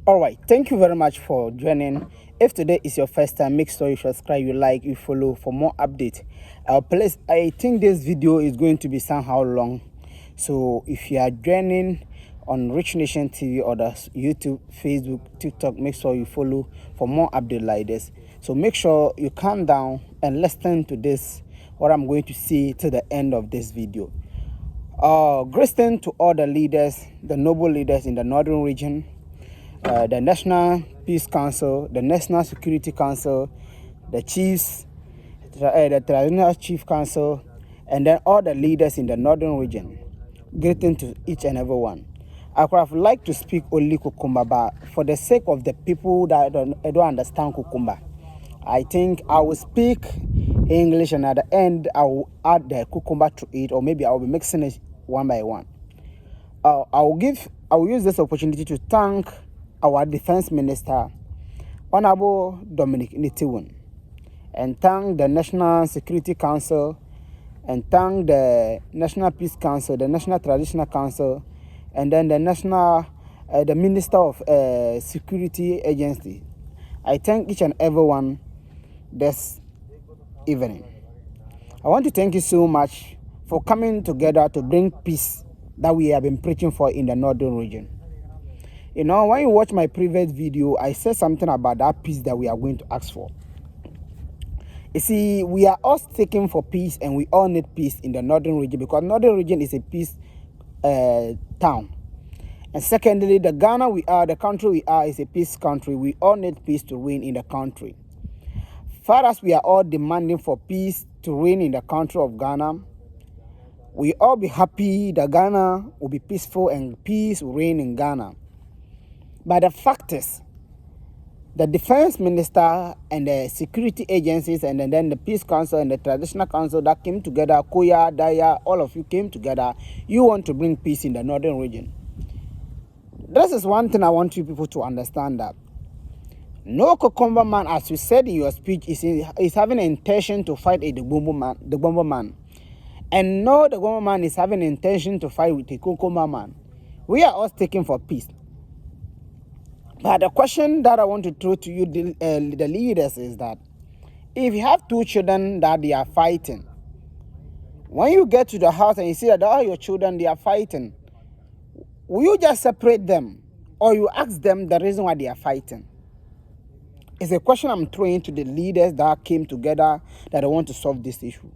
All right, thank you very much for joining. If today is your first time, make sure you subscribe, you like, you follow for more updates. Please, I think this video is going to be somehow long. So if you are joining on Rich Nation TV or the YouTube, Facebook, TikTok, make sure you follow for more updates like this. So make sure you calm down and listen to this, what I'm going to say to the end of this video. Greeting to all the leaders, the noble leaders in the northern region, the National Peace Council, the National Security Council, the chiefs, the Traditional Chief Council, and then all the leaders in the northern region. Greeting to each and every one. I would have liked to speak only Kukumba, but for the sake of the people that don't understand Kukumba, I think I will speak English, and at the end I will add the Kukumba to it, or maybe I will be mixing it one by one. I will use this opportunity to thank our Defense Minister, Honorable Dominic Nitiwun, and thank the National Security Council, and thank the National Peace Council, the National Traditional Council, and then the the Minister of Security Agency. I thank each and every one this evening. I want to thank you so much for coming together to bring peace that we have been preaching for in the northern region. You know, when you watch my previous video, I said something about that peace that we are going to ask for. You see, we are all seeking for peace, and we all need peace in the northern region, because northern region is a peace town. And secondly, the Ghana we are, the country we are, is a peace country. We all need peace to reign in the country. Far as we are all demanding for peace to reign in the country of Ghana, we all be happy that Ghana will be peaceful and peace will reign in Ghana. But the fact is, the Defense Minister and the security agencies, and then the Peace Council and the Traditional Council that came together, Koya, Daya, all of you came together, you want to bring peace in the northern region. This is one thing I want you people to understand, that no Kukumba man, as you said in your speech, is having an intention to fight the Gbombo man. And no, the Gbombo man is having an intention to fight with the Kukumba man. We are all seeking for peace. But the question that I want to throw to you, the leaders, is that if you have two children that they are fighting, when you get to the house and you see that all your children, they are fighting, will you just separate them, or you ask them the reason why they are fighting? It's a question I'm throwing to the leaders that came together that they want to solve this issue.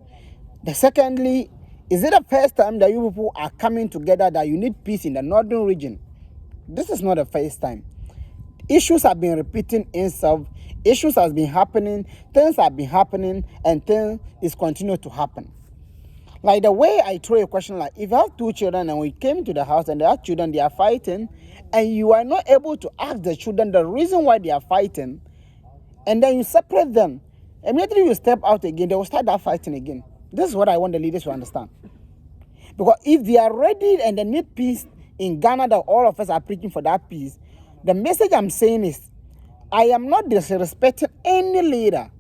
Secondly, is it the first time that you people are coming together that you need peace in the northern region? This is not the first time. Issues have been repeating itself. Issues has been happening. Things have been happening, and things is continue to happen. Like the way I throw a question, like if you have two children and we came to the house and the children, they are fighting, and you are not able to ask the children the reason why they are fighting, and then you separate them, immediately you step out again, they will start that fighting again. This is what I want the leaders to understand. Because if they are ready and they need peace in Ghana, that all of us are preaching for that peace, the message I'm saying is, I am not disrespecting any leader.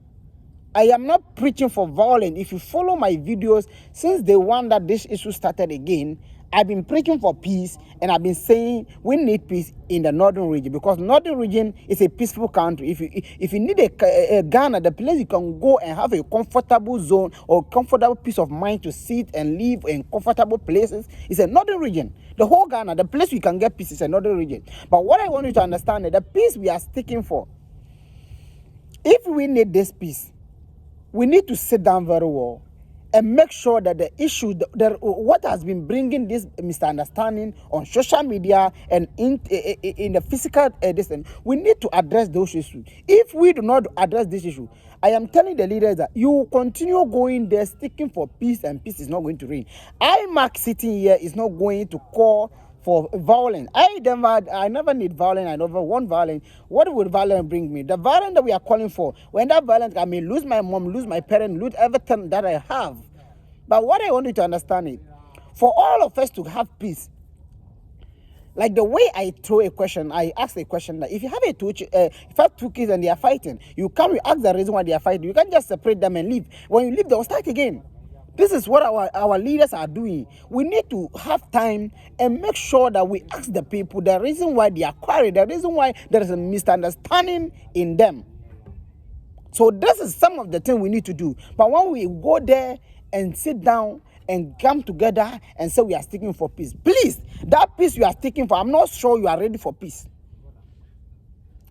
I am not preaching for violence. If you follow my videos since the one that this issue started again, I've been preaching for peace, and I've been saying we need peace in the northern region, because northern region is a peaceful country. If you need a Ghana, the place you can go and have a comfortable zone or comfortable peace of mind to sit and live in comfortable places is a northern region. The whole Ghana, the place we can get peace is a northern region. But what I want you to understand is the peace we are sticking for. If we need this peace, we need to sit down very well and make sure that the issue, what has been bringing this misunderstanding on social media and in the physical distance, we need to address those issues. If we do not address this issue, I am telling the leaders that you will continue going there sticking for peace, and peace is not going to reign. Mark sitting here is not going to call for violence. I never need violence. I never want violence. What would violence bring me? The violence that we are calling for. When that violence, I may lose my mom, lose my parent, lose everything that I have. But what I want you to understand is, for all of us to have peace, like the way I throw a question, I ask a question that if you have two kids and they are fighting, you ask the reason why they are fighting. You can't just separate them and leave. When you leave, they will start again. This is what our leaders are doing. We need to have time and make sure that we ask the people the reason why they are quarried, the reason why there is a misunderstanding in them. So this is some of the things we need to do. But when we go there and sit down and come together and say we are sticking for peace, please, that peace you are sticking for, I'm not sure you are ready for peace.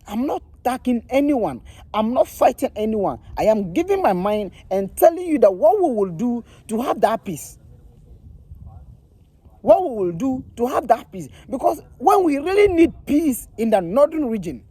I'm not attacking anyone. I'm not fighting anyone. I am giving my mind and telling you that what we will do to have that peace. What we will do to have that peace. Because when we really need peace in the northern region,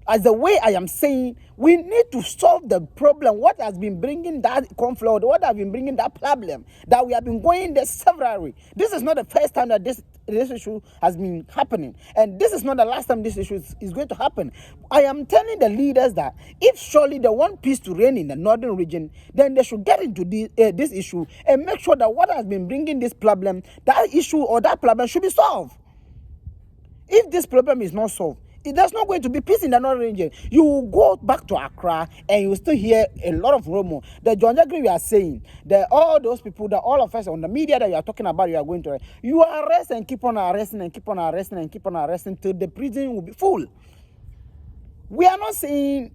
as the way I am saying, we need to solve the problem. What has been bringing that conflict, what has been bringing that problem, that we have been going there severally. This is not the first time that this issue has been happening. And this is not the last time this issue is going to happen. I am telling the leaders that if surely they want peace to reign in the northern region, then they should get into this issue and make sure that what has been bringing this problem, that issue or that problem should be solved. If this problem is not solved, there's not going to be peace in the northern region. You will go back to Accra and you will still hear a lot of rumor. The John Jagri we are saying, that all those people, that all of us on the media that you are talking about, you are going to, you arrest and keep on arresting and keep on arresting and keep on arresting till the prison will be full. We are not saying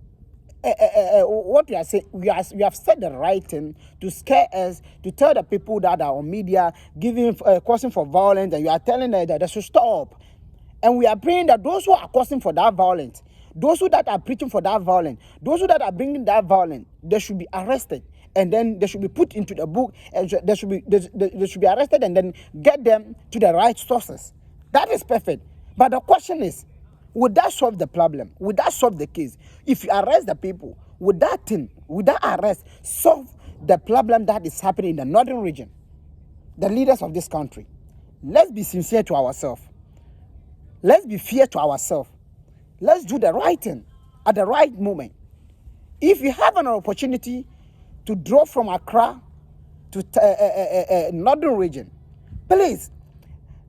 what we are saying. We have said the right thing to scare us, to tell the people that are on media giving causing for violence, and you are telling them that they should stop. And we are praying that those who are causing for that violence, those who that are preaching for that violence, those who that are bringing that violence, they should be arrested. And then they should be put into the book, and they should be arrested and then get them to the right sources. That is perfect. But the question is, would that solve the problem? Would that solve the case? If you arrest the people, would that arrest solve the problem that is happening in the northern region? The leaders of this country, let's be sincere to ourselves. Let's be fair to ourselves. Let's do the right thing at the right moment. If you have an opportunity to draw from Accra to northern region, please,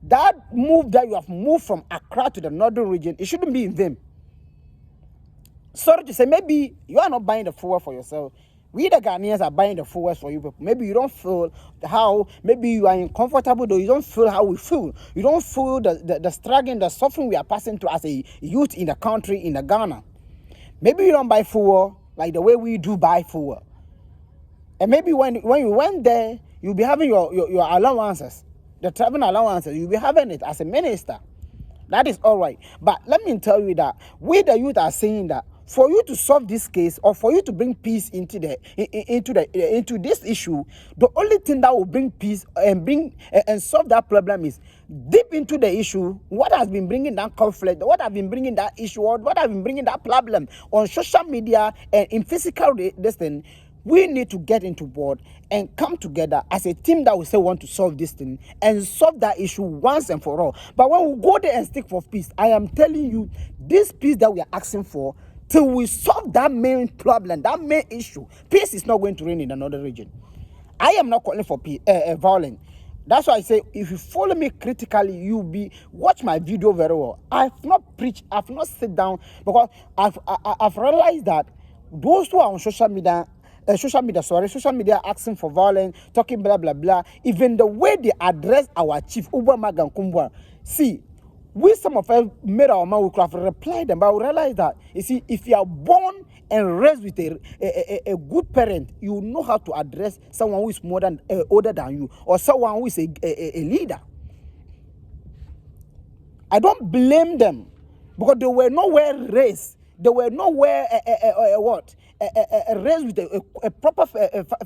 that move that you have moved from Accra to the northern region, it shouldn't be in vain. Sorry to say, maybe you are not buying the fuel for yourself. We the Ghanaians are buying the fuel for you people. Maybe you don't feel how, maybe you are uncomfortable, though you don't feel how we feel. You don't feel the struggle, the suffering we are passing through as a youth in the country, in the Ghana. Maybe you don't buy fuel like the way we do buy fuel. And maybe when you went there, you'll be having your allowances, the traveling allowances, you'll be having it as a minister. That is all right. But let me tell you that we the youth are saying that for you to solve this case, or for you to bring peace into this issue, the only thing that will bring peace and solve that problem is deep into the issue. What has been bringing that conflict? What has been bringing that issue? Or what has been bringing that problem on social media and in physical distance? We need to get into board and come together as a team that we say want to solve this thing and solve that issue once and for all. But when we go there and stick for peace, I am telling you, this peace that we are asking for, till we solve that main problem, that main issue, peace is not going to reign in another region. I am not calling for violence. That's why I say, if you follow me critically, watch my video very well. I've not preached, I've not sit down, because I've realized that those who are on social media asking for violence, talking blah blah blah, even the way they address our chief Uba Magan Kumbwa, see, we some of us made our man, we could have replied them, but we realize that, you see, if you are born and raised with a good parent, you know how to address someone who is older than you, or someone who is a leader. I don't blame them, because they were nowhere raised. They were nowhere raised with a proper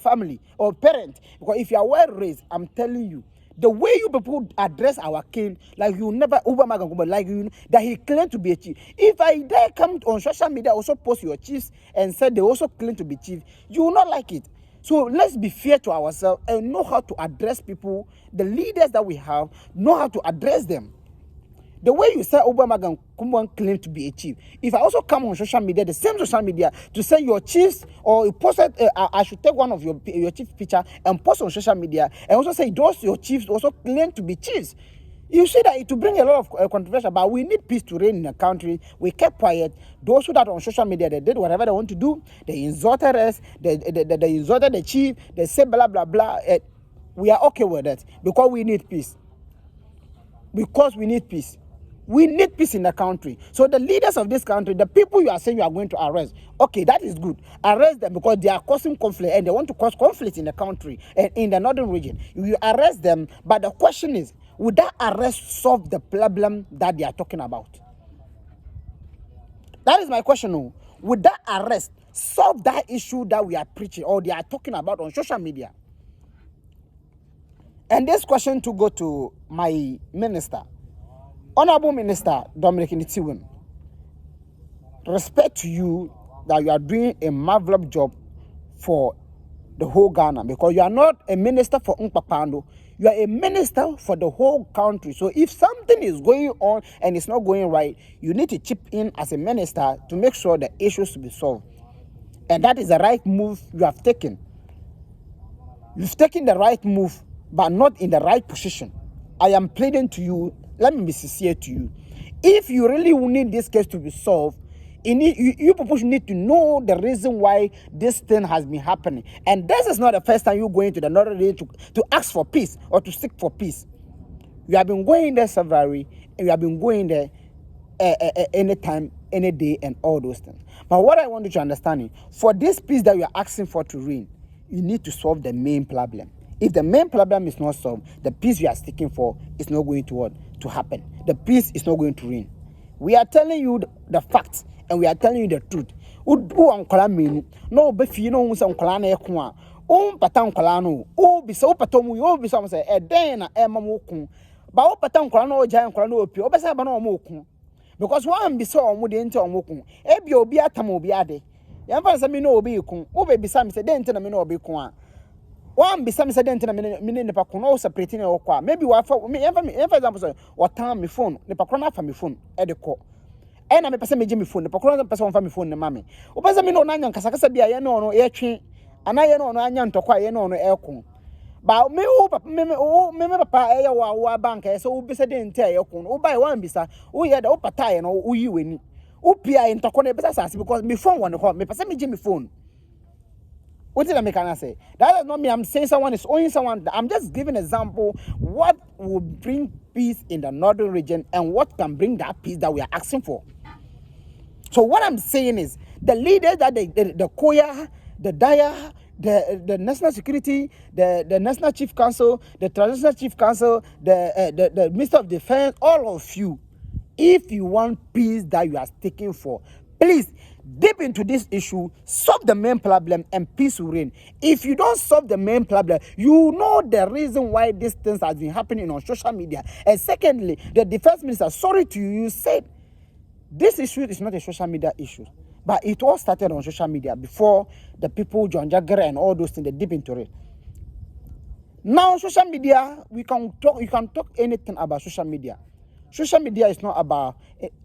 family or parent. Because if you are well raised, I'm telling you, the way you people address our king, like you never like you that he claimed to be a chief. If I dare come on social media, also post your chiefs and said they also claim to be chief, you will not like it. So let's be fair to ourselves and know how to address people. The leaders that we have, know how to address them. The way you say Obama Kumwan claim to be a chief. If I also come on social media, the same social media, to say your chiefs, or you posted, I should take one of your chief picture and post on social media, and also say those your chiefs also claim to be chiefs. You see that it will bring a lot of controversy, but we need peace to reign in the country. We kept quiet. Those who that on social media, they did whatever they want to do. They insulted us. They insulted the chief. They said blah blah blah. we are okay with that because we need peace. Because we need peace. We need peace in the country. So the leaders of this country, the people you are saying you are going to arrest, okay, that is good. Arrest them because they are causing conflict and they want to cause conflict in the country and in the northern region. You arrest them, but the question is, would that arrest solve the problem that they are talking about? That is my question. No. Would that arrest solve that issue that we are preaching or they are talking about on social media? And this question to go to my minister. Honorable Minister Dominic Nitiwim, respect to you that you are doing a marvelous job for the whole Ghana because you are not a minister for Nkpapando. You are a minister for the whole country. So if something is going on and it's not going right, you need to chip in as a minister to make sure the issues to be solved. And that is the right move you have taken. You've taken the right move, but not in the right position. I am pleading to you, let me be sincere to you. If you really need this case to be solved, you people need to know the reason why this thing has been happening. And this is not the first time you're going to the northern region to ask for peace or to seek for peace. You have been going there severally, and you have been going there anytime, any day, and all those things. But what I want you to understand is, for this peace that you are asking for to reign, you need to solve the main problem. If the main problem is not solved, the peace you are seeking for is not going to happen. The peace is not going to reign. We are telling you the facts and we are telling you the truth. No befi no unsa nkola na eko a o pata nkola no o bisa o pata mu o bisa mo say e den na e mam okun ba o pata nkola na o jan nkola na opi o besa ba na o mo okun because one bisa o mo de nti o mo okun e bia obi atam obi ade yan fa say me no obi ikun o be bisa me say den nti na me no obi ikun a one bisa me say den nti na me ne pa kun o separate na o kwa maybe wa fa me yan fa example say o tan me phone ne pa kun na fa me phone e de ko e na me pese me gi me phone ne pa kun na pese on fa me phone ne mame o pese me no na nya nkasa kasa bia ye no ye twe ana ye no anya ntokwa ye no e kun ba me o papa me papa e ye wa bank e so o bisa den nti e kun o bai wan bisa o ye da o pata ye no o yi weni o pia ntokwa na bisa sase because me phone won ho me pese me gi me phone. What did I can say? That does not mean I'm saying someone is owing someone. I'm just giving an example what will bring peace in the northern region and what can bring that peace that we are asking for. So what I'm saying is the leaders that the Koya, the Daya, the National Security, the National Chief Council, the Transitional Chief Council, the Minister of Defense, all of you, if you want peace that you are sticking for, please dip into this issue, solve the main problem, and peace will reign. If you don't solve the main problem, you know the reason why these things have been happening on social media. And secondly, the defense minister, sorry to you, you said this issue is not a social media issue, but it all started on social media before the people, John Jagger and all those things, they dip into it. Now, social media, you can talk anything about social media. Social media is not about,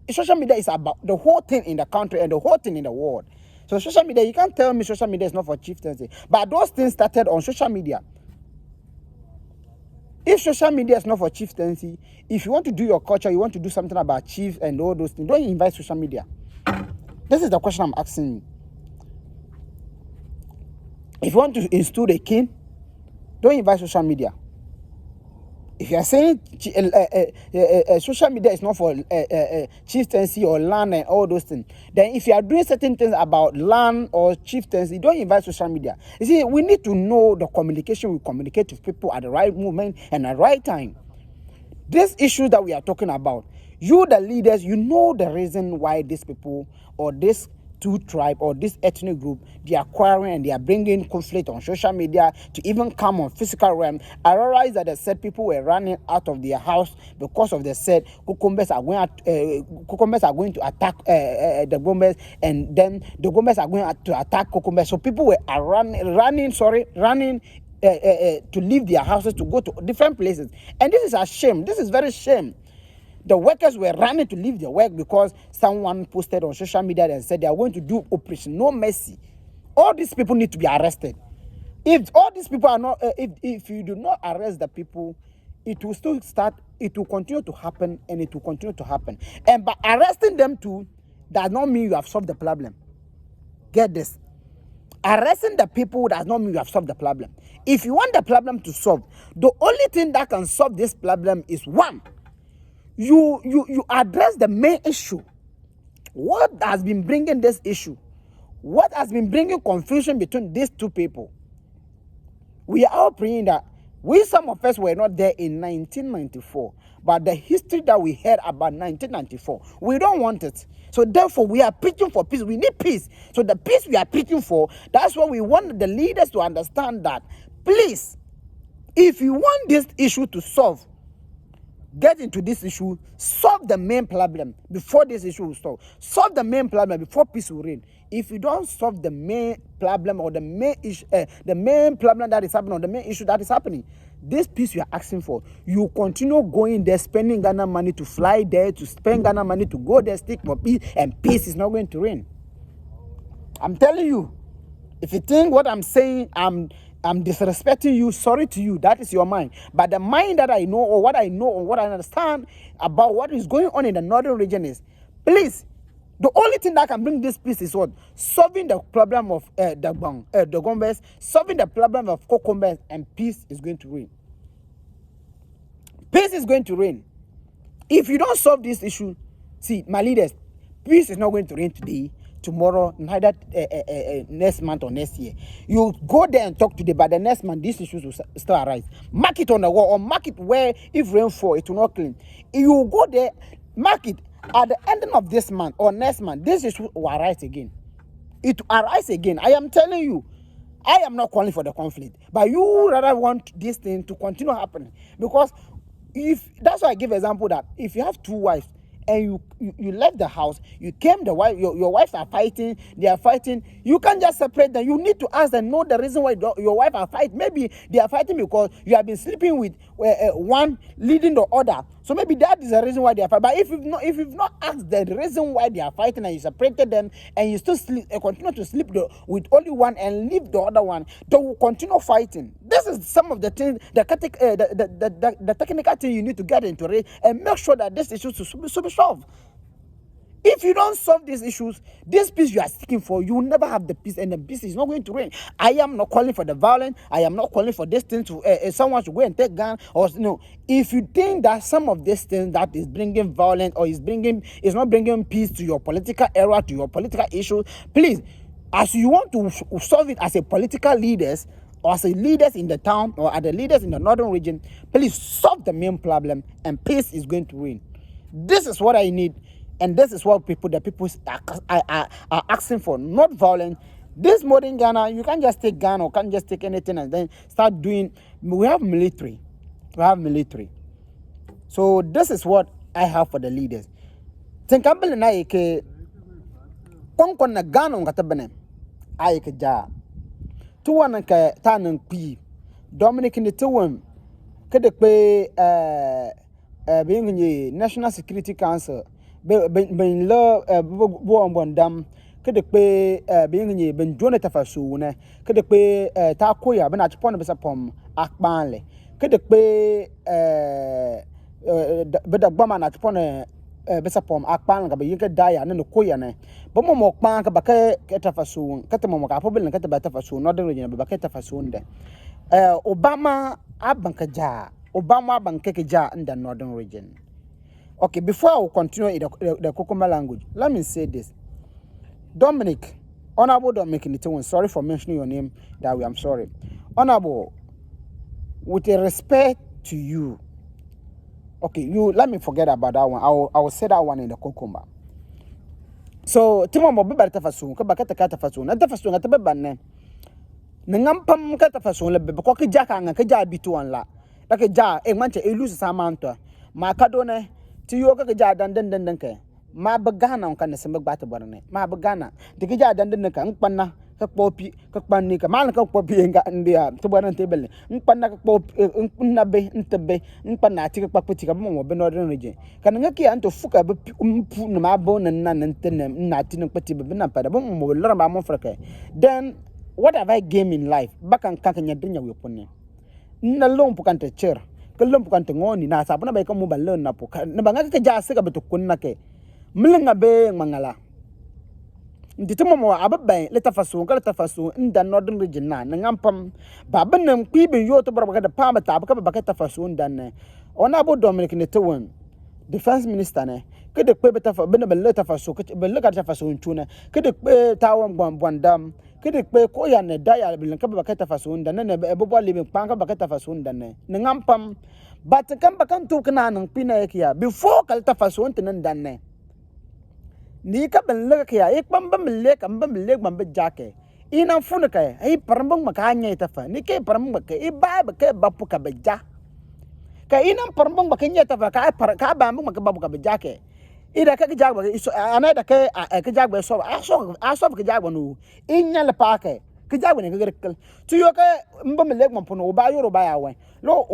social media is about the whole thing in the country and the whole thing in the world. So social media, you can't tell me social media is not for chieftaincy. But those things started on social media. If social media is not for chieftaincy, if you want to do your culture, you want to do something about chiefs and all those things, don't invite social media. This is the question I'm asking you. If you want to install a king, don't invite social media. If you are saying social media is not for chieftaincy or land and all those things, then if you are doing certain things about land or chieftaincy, don't invite social media. You see, we need to know the communication we communicate with people at the right moment and at the right time. This issue that we are talking about, you the leaders, you know the reason why these people or this two tribe or this ethnic group, they are quarreling and they are bringing conflict on social media to even come on physical realm. I realized that they said people were running out of their house because of the said cucumbers are going to attack the Gombes, and then the Gombes are going to attack cucumbers. So people were running to leave their houses to go to different places, and this is a shame. This is very shame. The workers were running to leave their work because someone posted on social media and said they are going to do Operation No Mercy. All these people need to be arrested. If all these people are not, if you do not arrest the people, it will still start, it will continue to happen, and it will continue to happen. And by arresting them too, does not mean you have solved the problem. Get this. Arresting the people does not mean you have solved the problem. If you want the problem to solve, the only thing that can solve this problem is one, you address the main issue. What has been bringing this issue? What has been bringing confusion between these two people? We are all praying that some of us were not there in 1994, but the history that we heard about 1994, we don't want it. So therefore, we are preaching for peace. We need peace. So the peace we are preaching for, that's what we want the leaders to understand that. Please, if you want this issue to solve, get into this issue, solve the main problem before this issue will solve. Solve the main problem before peace will reign. If you don't solve the main problem or the main issue, the main problem that is happening or the main issue that is happening, this peace you are asking for, you continue going there, spending Ghana money to fly there, to spend Ghana money to go there, stick for peace, and peace is not going to reign. I'm telling you, if you think what I'm saying, I'm disrespecting you, sorry to you, that is your mind. But the mind that I know or what I understand about what is going on in the northern region is, please, the only thing that can bring this peace is what? Solving the problem of the Gombes, solving the problem of Kokombes, and peace is going to reign. Peace is going to reign. If you don't solve this issue, see, my leaders, peace is not going to reign today, tomorrow, neither next month or next year. You go there and talk today, but the next month these issues will still arise. Mark it on the wall or mark it where if rain fall, it will not clean. You go there, mark it. At the ending of this month or next month, this issue will arise again. It will arise again. I am telling you, I am not calling for the conflict, but you rather want this thing to continue happening. Because if that's why I give example that if you have two wives and you left the house, you came, the wife, your wives are fighting, they are fighting, you can't just separate them. You need to ask them, know the reason why your wife are fighting. Maybe they are fighting because you have been sleeping with one leading the other. So maybe that is the reason why they are fighting. But if you've not asked the reason why they are fighting and you separated them and you still continue to sleep with only one and leave the other one, they will continue fighting. This is some of the things, the technical thing you need to get into it and make sure that this issue should be solved. If you don't solve these issues, this peace you are seeking for, you will never have the peace, and the peace is not going to reign. I am not calling for the violence. I am not calling for this thing to someone should go and take gun or no. If you think that some of these things that is bringing violence or is not bringing peace to your political era, to your political issues, please, as you want to solve it as a political leaders or as a leaders in the town or as the leaders in the northern region, please solve the main problem, and peace is going to reign. This is what I need. And this is what the people are asking for, not violence. This modern Ghana, you can't just take Ghana or can't just take anything and then start doing. We have military. So this is what I have for the leaders. Tinkambele na ike konkon na Ghana ngatabene ayike ja. Tuwa na ka tanan pi. Dominic ni tuwem kede pe being National Security Council. Ben lo bo ambondam kede pe being ben Jonathan Fasune kede pe ta koya ben achpon be sapom akpanle kede pe be da gbama na achpon be sapom akpan ga be yike daya ne koya ne bo mo kpan ka ba ke tafasun kete mo ka pobel ne kete ba tafasun no de region ba ke tafasun de Obama abanka ja in the northern region. Okay, before I will continue in the Kokoma language, let me say this. Dominic, Honorable Dominic Nitewin, sorry for mentioning your name that way, I'm sorry. Honorable, with a respect to you, okay, let me forget about that one. I will say that one in the Kokoma. So, Timo Mobile Tafasun, Kabakata Katafasun, and Tafasun at the Beban. Nangampam Katafasun, Bekoki Jaka and Kaja Bituan La. Like a jar, a mancha, a loose Samantha. Macadone. Ti yo ka ja dan ke ma bagana on kan sembe gbata borne ma bagana de ka ja dan ka npanna ka popi ka panni ka mal ka popi nga ndia to bonan tebele npanna ka popi nnabe ntebe npanna ti ka paputi ka mo be no reje kan nga ki anto fuka be pu na ma bo na ntene na ti na pati be na pada bo mo lora ba mo fraka. Then what have I gained in life bakan kan nya dunya we ponne na lom pu kan te cher kelum bukan tengoni na sabuna ba ka mo balon na po na banga ka jase ka betukun na ke mlinga be mangala nditimo mo ababan leta faso kala ta faso nda northern region na ngampam babanam kwiben yo to barba da pamba ta ba ka ta faso ndan ona bo Dominic ne tewon defense minister ne kede kwe beta fa bena leta faso bele ka ta faso ntuna kede kwe tawon bondam kede kwe ko ya ne da ya bilen ka ba ka ta faso ndan ne e bo libe pan ka ba ka ta faso ndan ne ngampam but kan ba kan tu kana nan pina ya before kala ta faso ntan ndan ne ni ka ben le ka ya ek bamba mille ka bamba mille bamba jake ina funa ka ai parambang makanya ita fa ni ke parambang ka i ba ka bapu ka beja ka ina parambang makanya ita fa ka bamba ka bapu ka beja ke ida ka jagba ana da ka jagba so ka jagba no inya le pa ka jagba ne ka gerkel tu yo ka bamba mille bamba no ba yoro ba ya wa lo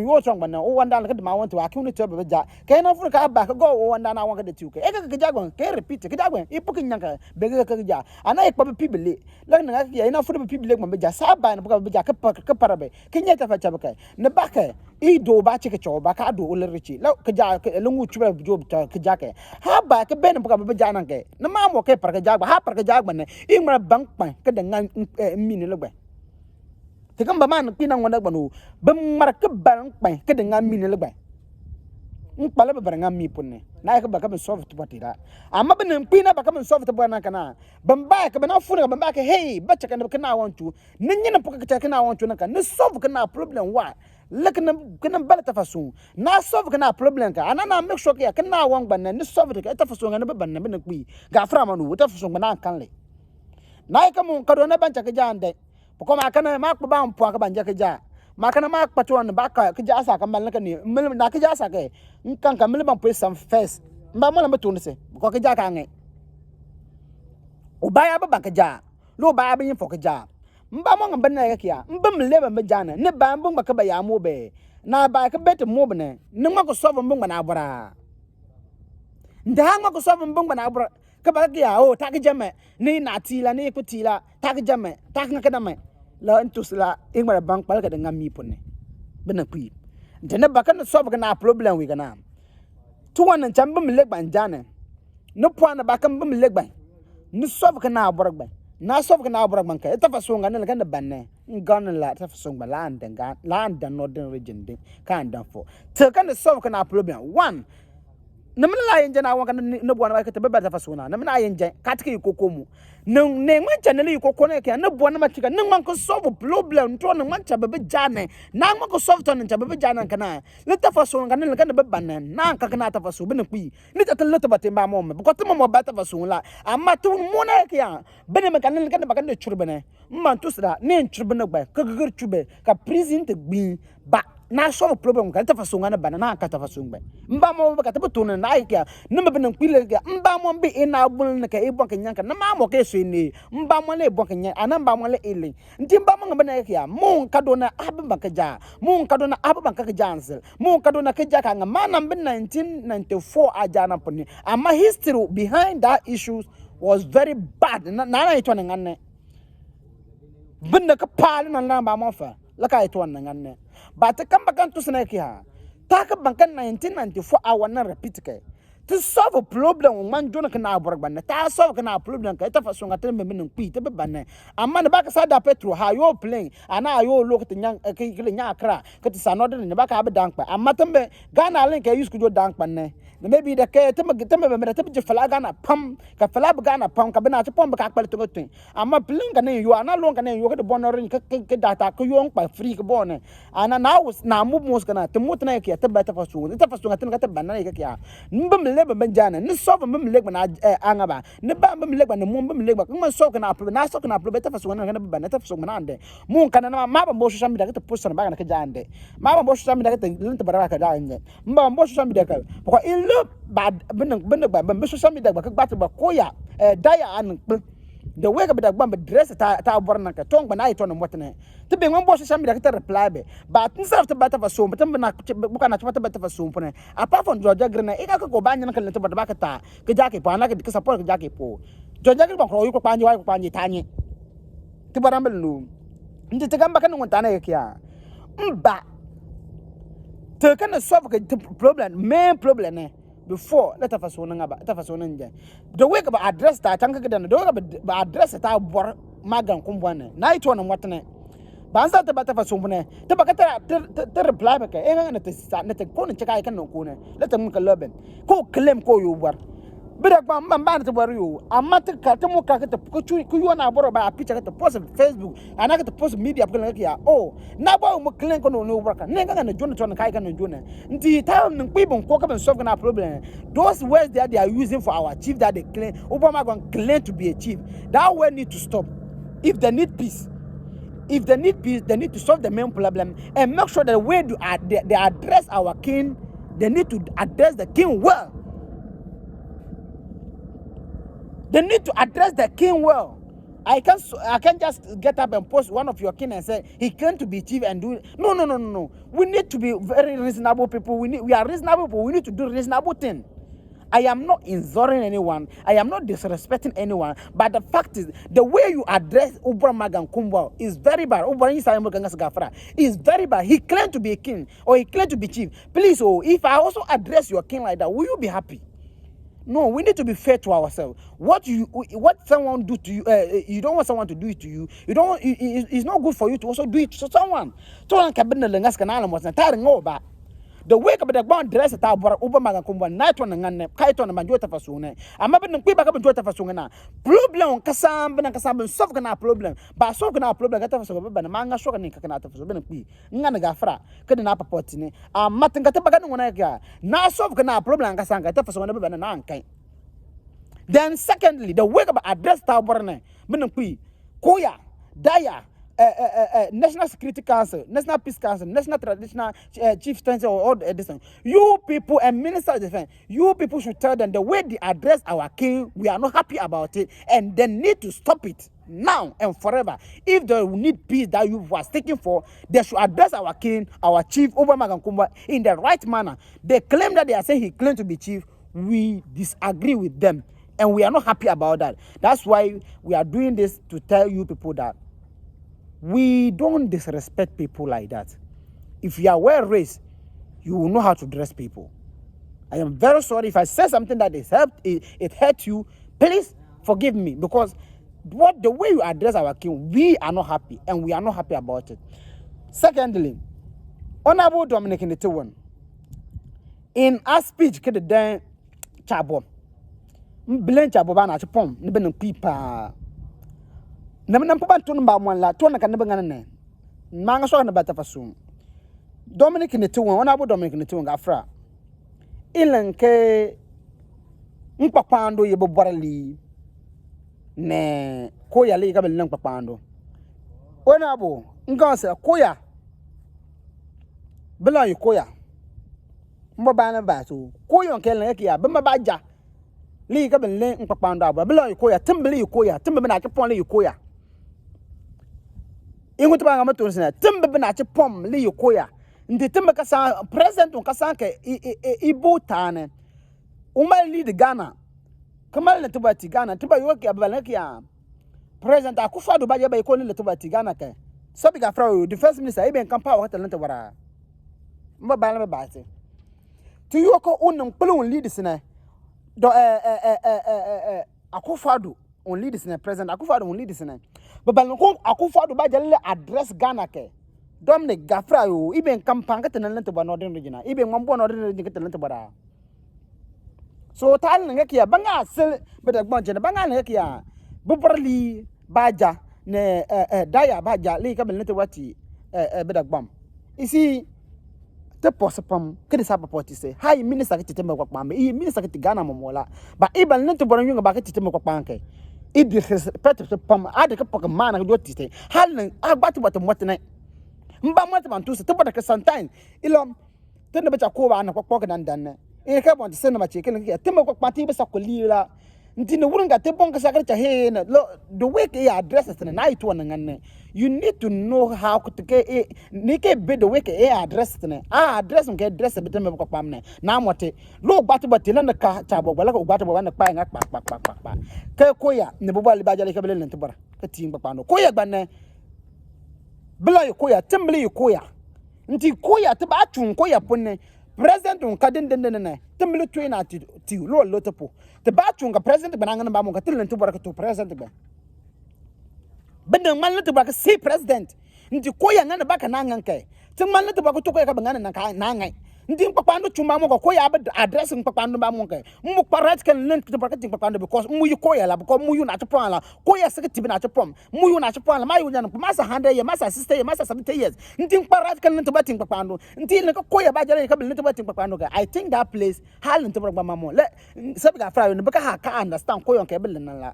yo chong bana o wanda ka ma want to akuni to be ja ke na fu ka ba ka go o wanda na wan ka de tu ke ka jagwa ke repeat ka jagwa ipukin nyanka be ka ja ana ek pa pibile la na ka ya na fu be pibile ma be ja sa ba na ka be ja ka parabe ke nyata fa cha ba ka na ba ka i do ba che ka cho ba ka do o le richi la ka ja lu ngu chu be job ta ka ja ke ha ba ka be na ka be ja nan ke na ma mo ke par ka jagwa ha par ka jagwa ne i ma bank pa ka da ngan mi ne le gba te kan ba man pina ngona gbanu ba mar ke ban pa ke de ngam mi ne le ba pala ba ngam mi punne na ka ba ka soft patira amma ban pina ba ka soft bana kana ban ba ka bana funa ban ba ka hey ba cha kana kana wantu nin yin puka ka kana wantu naka ni solve kana problem wa kana bala ta fasu na solve kana problem ka anana make sure ka kana wan ban ni solve ka ta fasu ngana ba ban ban kwi ga fra manu ta fasu bana kan le na ka mun ka do na ban cha ka jande ko ma kana ma ko ba mpo ka banja ka ja ma kana ma patron ba ka ja sa kan ban ka ni na ka ja sa ke nkan ka mil ban po sam first mba mo na beto ne se ko ka ja ka nge o ba ya ba ka ja lo ba ya bin fo ka ja mba mo ngam ban na ka ya mba mle ba ja na ne ba mbon ba ka ba ya mo be na ba ka bet mo bne ne ma ko so mbon na abra nda ma ko so mbon na abra ka ba ka ya o ta ka jame ni na tila ni ko tila ta ka jame ta ka da me la entusla ingmara bank pal ka ngam mi ponne bena kui dene bakan so na problem wi kana tuwan nan chamba mi legban jane no pwana bakan bim legban ni so na borg ban na so na borg ban ka ta faso ngana kan banne ngan la ta faso ba land northern region de kan dan fo te kan so na problem one namna la yen jana wanka ne bwana ka tebe bata fasuna namna yen jen katike ikokomu ne man channel ikokone ke ne bwana matika ne man ko solve problem to ne man chabe jane na man ko solve to ne chabe jane kana le ta fasuna kana le kana be banen na ka kana ta fasu be ne kwi ni ta le ta batemba mo me ko tuma mo bata fasuna amma tu mo na ke ya be ne kana le kana ba kana churbe ne man tu sra ne churbe ne gba ka gir churbe ka prison te gbi ba na solve problem kan ta faso ngana bana na ka ta faso ngbe mba mo ba ka ta butu na ya na mbe na kwile ga mba mo mbi ina bul na ka ibon kan yanka na ma mo ke so ni mba mo le ibon kan yan ana mba mo le ile nti mba mo ngbe na ya mo ka do na abba ka ja mo ka do na abba ka ja ansel mo ka do na ka ja ka ngama na mbe 1994 aja na poni amma history behind that issues was very bad na ito na ngane binda ka pal na ba mo fa la ka ito na ngane ba ta kan bakan to sana kiha ta ka bankan 1994 a wannan repeat kai to solve a problem man jona kana aborg banne ta solve kana problem kai ta faso ngata me min kwi ta be banne amma ne baka sada petro ha yo plane ana yo lokati nyang kile nya akra ka ti sanodo ne baka be dankpa amma tambe gana len kai use ku jo dankpa ne maybe da kai ta me ta je fala gana pam ka fala be gana pam ka bena ta pam ka akpal to tun amma plane ka ne yo ana lon ka ne yo ka de bonorin ka data ka yo ngpa free ka bone ana na mu mos kana to mutna ke ta ba ta faso ngata ka ta banna ke ya mbam leba banjana ni so mbam legba na angaba ni ba mbam legba ni mu mbam legba kuma so kana apro na so kana apro beta faso ngana ba na ta faso ngana ande mu kana na ma ba bo sho shambi da ka post na ba na ka jande ma ba bo sho shambi da ka lenta baraka ka da ande mba bo sho shambi da ka ko ilu ba bin ba ba sho shambi da ba ka gbatu ba koya daya an the way ka bida gbamba dress ta borna ka tong bana ito no motne to be ngombo sha mi da ka reply be but instead of bata fa so mtam bana buka na chata bata fa so pone apart from Georgia Green e ka ko banya na ka lenta bata ka ta ka jake po ana ka support ka jake po Georgia Green ba ko ko panji wa ko panji tanye ti barambel lu ndi te gamba kan ngonta na ya mba te kan solve ka problem main problem ne before let us so ngaba let us so nje the way ka address ta tanka ka the way ka address ta bor magan kumbwane na ito na mwatene banza ta bata fa so mune ta bakata ta reply baka e ngana ta sa na ta ko ne chaka kan no ko ne let mun ka loben ko claim ko yo war bida gba mba na bari yo amma ta ka ta mo ka ta ku yo na boro ba picture ka ta post Facebook ana ka ta post media ko na ya oh na ba mo claim ko no work ne nga na jona to na kai kan no jona nti ta n pibon ko ka ben solve na problem those words that they are using for our chief that they claim Obama going claim to be a chief that way need to stop. If they need peace, they need to solve the main problem and make sure that the way they address our king, they need to address the king well. They need to address the king well. I can't just get up and post one of your king and say he claimed to be chief and do it. No. We need to be very reasonable people. We are reasonable people. We need to do reasonable thing. I am not insulting anyone. I am not disrespecting anyone. But the fact is, the way you address Ubra Magan Kumba is very bad. Is very bad. He claimed to be a king or he claimed to be chief. Please, if I also address your king like that, will you be happy? No, we need to be fair to ourselves. What someone do to you, you don't want someone to do it to you. You don't. It's not good for you to also do it to someone. The way ka bad dress ta bor Obama kumba night one nganne kaito na manjota fasune amma bin kwi ba ka manjota fasune na problem kasam solve kana problem ba solve kana problem ka ta fasune ba na manga so kana kana ta fasune bin kwi ngana ga fra kada na papoti ne amma tin ka ta baga ngona ka na solve kana problem kasam ka ta fasune ba na ankai. Then secondly, the way ka address ta bor ne bin kwi koya daya National Security Council, National Peace Council, National Traditional Chieftains, or all this. You people and Minister of Defense, you people should tell them the way they address our king, we are not happy about it, and they need to stop it now and forever. If they need peace that you were seeking for, they should address our king, our chief, Obama Kumba, in the right manner. They claim that they are saying he claimed to be chief. We disagree with them, and we are not happy about that. That's why we are doing this to tell you people that we don't disrespect people like that. If you are well raised, you will know how to dress people. I am very sorry if I said something that it hurt you. Please forgive me, because the way you address our king, we are not happy, and we are not happy about it. Secondly, Honorable Dominic Nitiwon, in a speech, kede den chabo, mbelen chabo ba na chipom, nibe npipa. Nam pa tun ba mon la tun kan ngana ne manga so na bata fasu Dominic Nitiwon Honorable Dominic Nitiwon gafra ilenke mpapando ye boborali ne koya le ga belen mpapando Honorable nganse koya bela yi koya mbo ba na ba so koyo nke len ke ya be ma ba ja le ga belen mpapando aba bela yi koya timbele yi koya timbe na ke pon le yi koya ingutu ba ngama tunsina timbe bina ci pom li yokoya ndi timbe ka sa president on ka sa ke ibo tane umal lead Ghana kamal le tubati Ghana tiba yoke abalaki ya president Akufo-Addo ba je ba ko le tubati Ghana ke sabi ga fra the first minister ibe kampa wa talent wara mba ba ba ti tu yoko unun pulun lead sina do Akufo-Addo on lead sina president Akufo-Addo on lead sina babal ko Akufo-Addo ba jalle address Ghana ke Dominic gafra yo iben kampanga tenan to ba northern region iben mambo northern region ke tenan to bara so tal nga kiya banga sel beda gbonje banga nga kiya bubrali baja ne daya baja li ka bel to wati beda gbam isi te posapam kede sa papoti se hay minister ke tetembe kwa pambe I minister ke Ghana momola ba ibal ne to bono yunga ba ke tetembe kwa panke idris pet pam ade ka pok mana do tite hal ne agbatu bato motene mba mata man tusa tebada ka sometime ilom tende bacha ko ba na kokko kan dan e ka bon tse na bache ken ke temba ko pati be sakolila ntine wurunga te bon ka sakar cha he na the way ke address na night one nganne you need to know how to ke ni ke be the way ke address na address ke address be temba ko pam na mote lo gbatu bati na ka cha bo bala ko gbatu bo na pa nga pa ke koya ne bo bali ba jale ke bele ntibara ka tin pa no koya gbanne bela yokoya tembele yokoya nti koya te ba tun koya ponne president on kadin den ne temle to na ti lo lotopo te ba chunga president bananga ba mo ka tillen to baraka to president ba benden man to baraka si president ndi ko ya ngana baka na nganke te man to baraka to ko ya ka bangana na ka na ngai ndi mpapando chuma mo ko ya ba address mpapando ba mo ke mu parat kan len to baraka tin mpapando because mu yu ko ya la because mu yu na to pon la ko ya se tibi na to pon mu yu na to pon la ma yu nya no masa 100 years masa 60 years masa 70 years ndi parat kan len to batin mpapando ndi le ko ya ba jare ka len to batin mpapando I think that place hal len to baraka ba mo le sabi ga fra no baka ha ka understand ko yon ke belen nan la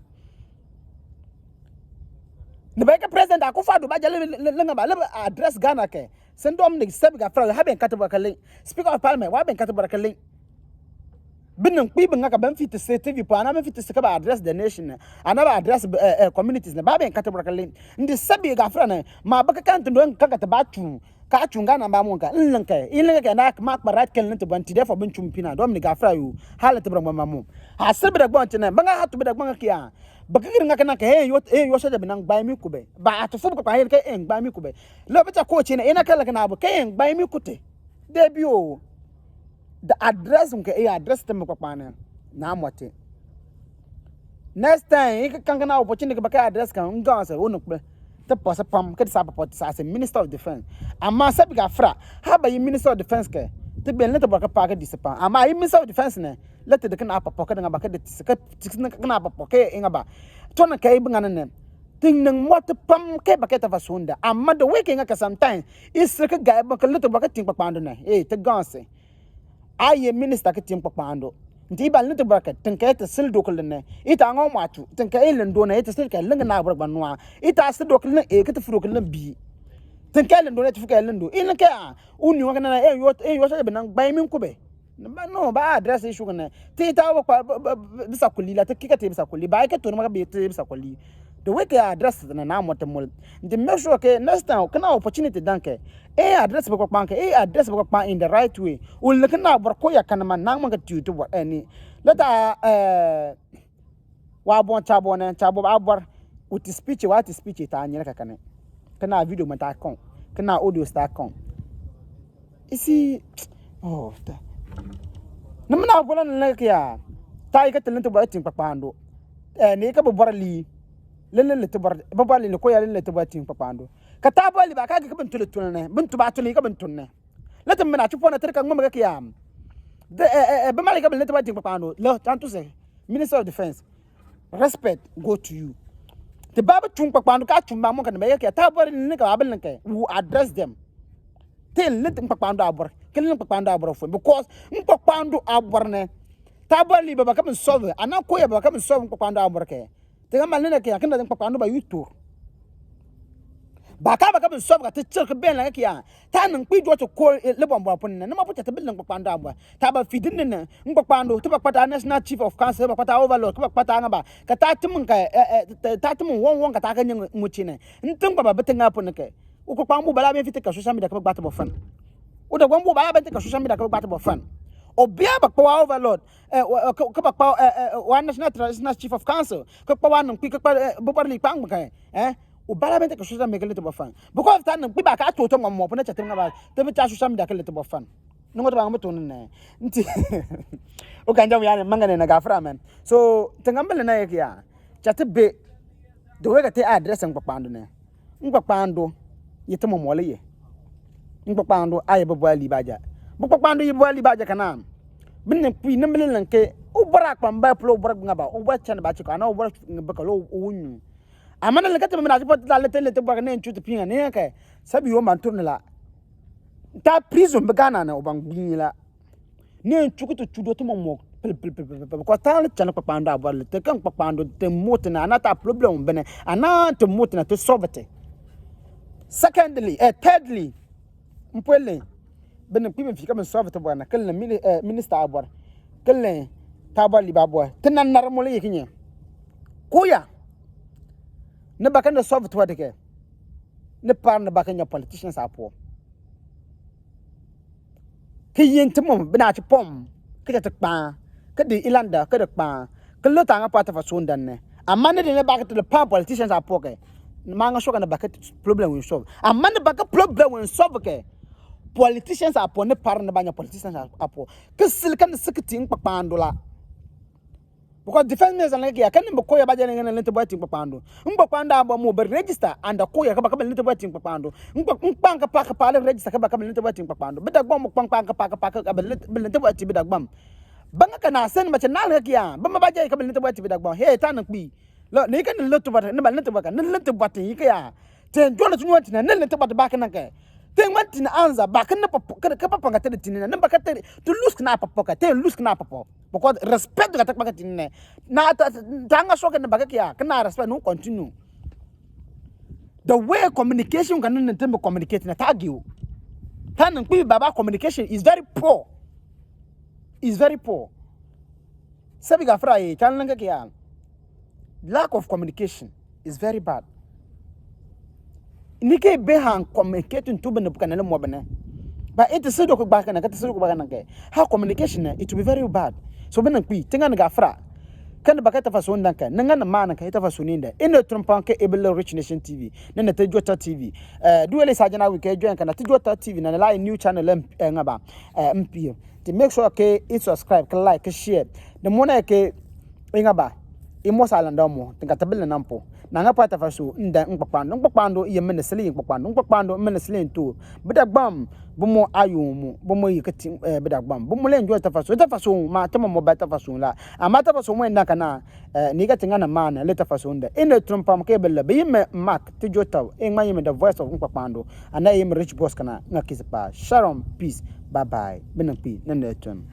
ne ba ka president akufa do ba jale le ngaba le address Ghana ke sendom ni sabi ga fra ha ben kataba kale speaker of parliament wa ben kataba kale binnan kwi bin ngaka ban fit say TV pa na ban fit say ka ba address the nation ana ba address communities ne ba ben kataba kale ndi sabi ga fra na ma baka kan ndo kaka ta ba tu ka chunga na ba mo ka inlen ka na ma ba right kan to ban ti defo bin chumpina dom ni ga fra yu halata bra mama mo ha sabi da gbon tene banga hatu bi da gbon ka ya baka girin ngaka na ka yo shaja binan gba mi kube ba atufu ko pa ka gba mi kube lo beta ko chine ina kala kana bu ka gba mi kute debio the address nke address tem ko pa na mote next time ik kan kana opportunity baka address kan nga sa wonu kube te posa pam ke sa papa sa minister of defense amma sabi ga fra ha ba yi minister of defense ke te ben le te baka pa ka disipa amma yi minister of defense ne lete de kana papa ka nga baka de tikna kana papa ke inga ba to na kai bingana ne ting nang mot pam ke baka ta fasunda amma the week nga ka sometimes is ka ga baka lete baka ting papa ando ne te ganse aye minister ka ting papa ando ndi ba lete baka tin ka ta sil dokol ne ita nga matu tin ka ilen do na ita sil ka linga na bra banwa ita sil dokol ne ka ta furo kol bi tin ka ilen do ne ta fuka ilen do in ka uni wa kana yo sa be nang bai min ko be no ba address issue kana ti ta ba bisa kulli la ta kika te bisa kulli ba ka to ma ka be te bisa kulli the way ka address na mota mol the make sure ke next time kana opportunity danke address ba ko panke address ba ko pan in the right way ul kana bar ko ya kana man nang ma ka tutu wa any leta wa bon chabo ba bar uti speech ta anyira ka kana video mata kon kana audio sta kon isi oh namna bolan lakiya tai ka talento ba tin papando ne ka bobarli lelen le tabar babali le ko ya lelen le tabar tin papando ka tabali ba ka ga bin tulutun ne bin tuba tuni ka bin tunne latin mina ci fona tarkan ngam ga kiya be mali ka bin le tabar tin papando lo tantu se minister of defense respect go to you the baba tun papando ka tun ba mo kan be ya tabali ne ka abin ne who address them tel le tin papando abor kelin papando abor fo because papando abor ne tabali baba kam solve ana ko ya baba kam solve papando abor ke te ga malne ke yakenda tin papando ba yuto ba ka baba kam solve ka te chir ke ben la ke ya ta nan kwi do to ko le bombo pon ne ma puta te bil papando abor ta ba fidin ne papando te papata national chief of council papata overlord papata nga ba ka ta timun ka ta timun won ka ta ka nyin muchine ntin baba betenga pon ke uko pambu bala be fite ka social media ka gbata bo fan o da gwambo bala be ka social media ka gbata bo fan obia ba kwa overlord ka ba kwa one national chief of council ka kwa wan ku ka bobarli pang ka o bala be ka social media ka bo fan because tan ku ba ka to to mo pona chatem nga ba te be ta social media ka bo fan ngo to ba ngo to ne nti o kan jam ya ne mangane na gafra man so tangambele na yake ya chatbe the way ka te address ngpapando ne ngpapando yete mo mole ye ngpapando aye bo ali baja ngpapando ye bo ali baja kana binne pi nambele lanke o bara kwamba plo bara ngaba o ba chan ba chika na o bara ngaba lo wunyu amana le kata mina jipo ta lete bara ne nchuti pinga ne ka sabi yo man turnela ta prison begana na obangbinila ne nchukutu chudo to mo ko ta le chan papando abale te kan papando te motna na ta problem bene ana te motna to solve it. Secondly, thirdly, mpwele bene pibe fika men solve to bwana kelle minister abwar kelle tabali babwa tenan narmole yekinye kuya ne bakanda solve to wadeke ne par ne bakanya politicians apo kiyentemo bena ci pom kete takpa kede ilanda kede pa kelle tanga pata fa sundan ne amma ne de bakata le pa politicians apo ke manga shoka na bucket problem we solve amman baka problem we solve ke politicians are upon the parent banya politicians are upon kesil kan sekitin papandola because defense minister like ya kan mboko ya baje ngene lente boating papando mboko anda ba mo be register anda ko ya ka ba lente boating papando mboko panka paka pale register ka ba lente boating papando bida gbam panka paka ka lente boating bida gbam banga kana sen mace na ga ya ba ma baje ka lente boating bida gbam he tan kpi lo ne kan lente boating ne ba lente boating ne lente boating yi ka ya ten jona tunu wanti na ne lente boating ba kan ka ten wanti na anza ba kan ka pa panga te tinina ne ba ka te to lose na pa poka te lose na pa po because respect ka takpa tinne na tanga so kan ba ka kana respect no continue the way communication kan ne tembe communicate na tagio tan kpi baba communication is very poor sabi ga fry tan langa ka lack of communication is very bad. Nike behan communicating to ben bukan mo bene but it is so ko ba kana ka so ko ba kana ke how communication it will be very bad so ben kwi tinga nga fra kan ba ka ta faso ndanka nga na mana ka ta faso ninda ina trumpan ke able rich nation tv na ta jota tv duele sajana we ke join kana ta jota tv na la new channel ngaba mp to make sure ke subscribe ka like ka share the mona ke ngaba imo sala ndamo tinga tabel na nampo na nga pata faso nda ngpapando ye menesele ngpapando menesele to bedagbam bomo ayumu bomo yikati bedagbam bomo le njo ta faso ma tama mo bata faso la amata faso mo nda kana ni ga tinga na mana le ta faso nda ina trumpam ke bella be me mark ti jota en ma yime the voice of ngpapando ana yime rich boss kana ngakispa sharon peace bye bye benampi nende tun